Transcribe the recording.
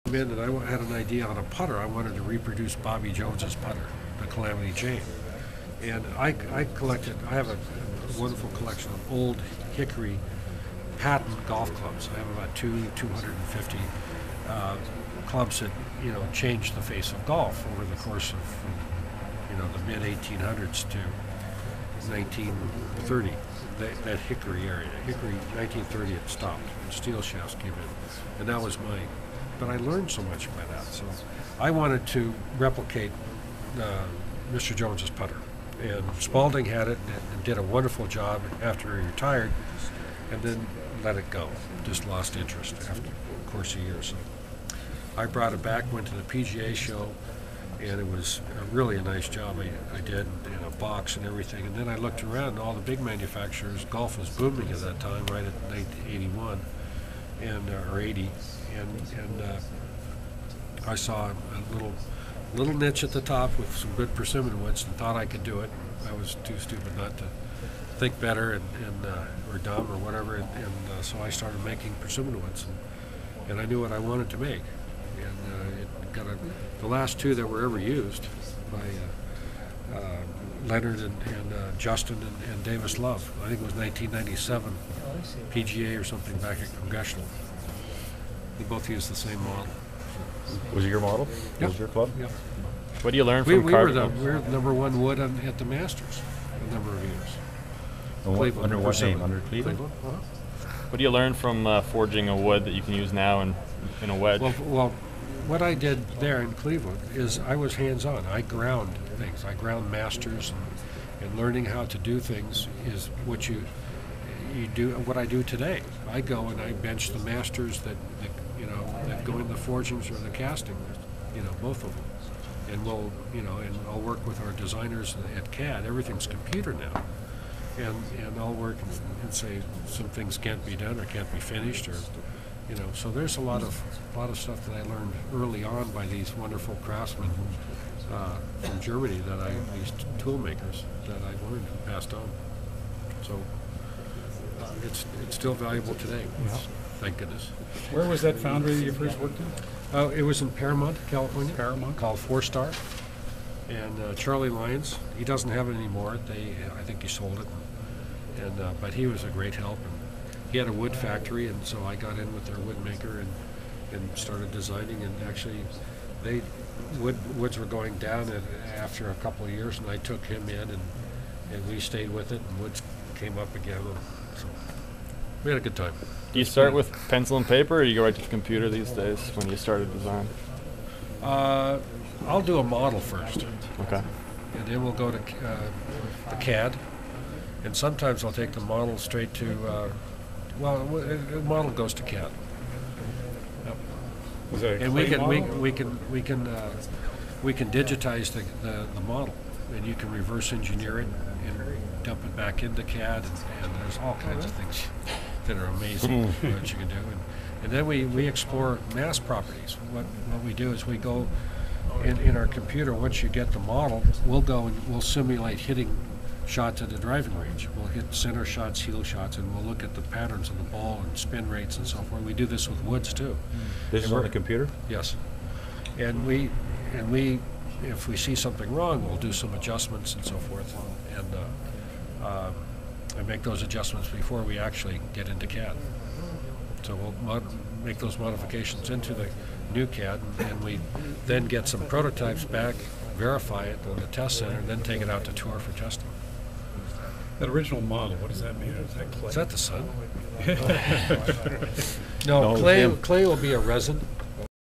In and I had an idea on a putter. I wanted to reproduce Bobby Jones's putter, the Calamity Jane. And I have a wonderful collection of old hickory patent golf clubs. I have about 250 clubs that, changed the face of golf over the course of, the mid 1800s to 1930. That hickory area. Hickory, 1930 it stopped, and steel shafts came in. And that was mine. But I learned so much by that. So I wanted to replicate Mr. Jones's putter. And Spalding had it and did a wonderful job after he retired, and then let it go. Just lost interest after the course of years. So I brought it back, went to the PGA show, and it was really a nice job I did, in a box and everything. And then I looked around, and all the big manufacturers, golf was booming at that time, right at 1981 or 80. And I saw a little niche at the top with some good persimmon woods and thought I could do it. I was too stupid not to think better or dumb or whatever. And so I started making persimmon woods, and I knew what I wanted to make. And it got the last two that were ever used by Leonard and Justin and Davis Love. I think it was 1997 PGA or something back at Congressional. We both used the same model. Was it your model? Yep. Was it your club? Yep. What do you learn We from were carving? the number one wood at the Masters a number of years. Under what name? Under Cleveland? Uh-huh. What do you learn from forging a wood that you can use now in a wedge? Well, what I did there in Cleveland is I was hands-on. I ground things. I ground masters, and learning how to do things is what you do. What I do today, I go and I bench the masters that go in the forgings or the casting. Both of them, and I'll work with our designers at CAD. Everything's computer now. And I'll work and say some things can't be done or can't be finished, or so there's a lot of stuff that I learned early on by these wonderful craftsmen from Germany these tool makers that I've learned and passed on. So it's still valuable today. Yeah. Thank goodness. Where was that foundry that you first worked in? It was in Paramount, California. Paramount? Called Four Star. And Charlie Lyons, he doesn't have it anymore. I think he sold it. And but he was a great help. And he had a wood factory, and so I got in with their wood maker and started designing. And actually, woods were going down after a couple of years, and I took him in, and we stayed with it, and woods came up again. And so we had a good time. Do you start with pencil and paper, or do you go right to the computer these days when you start a design? I'll do a model first. Okay. And then we'll go to the CAD. And sometimes I'll take the model straight to, the model goes to CAD. Yep. Was that a And clay we model? can digitize the model, and you can reverse engineer it and dump it back into CAD, and there's all kinds of things that are amazing that you can do. And then we explore mass properties. What we do is we go in our computer. Once you get the model, we'll go and we'll simulate hitting shots at the driving range. We'll hit center shots, heel shots, and we'll look at the patterns of the ball and spin rates and so forth. We do this with woods too. This is on the computer? Yes. And we if we see something wrong, we'll do some adjustments and so forth. And I make those adjustments before we actually get into CAD. So we'll make those modifications into the new CAD, and we then get some prototypes back, verify it on the test center, and then take it out to tour for testing. That original model, what does that mean? Is that clay? Is that the sun? No, No, clay will be a resin.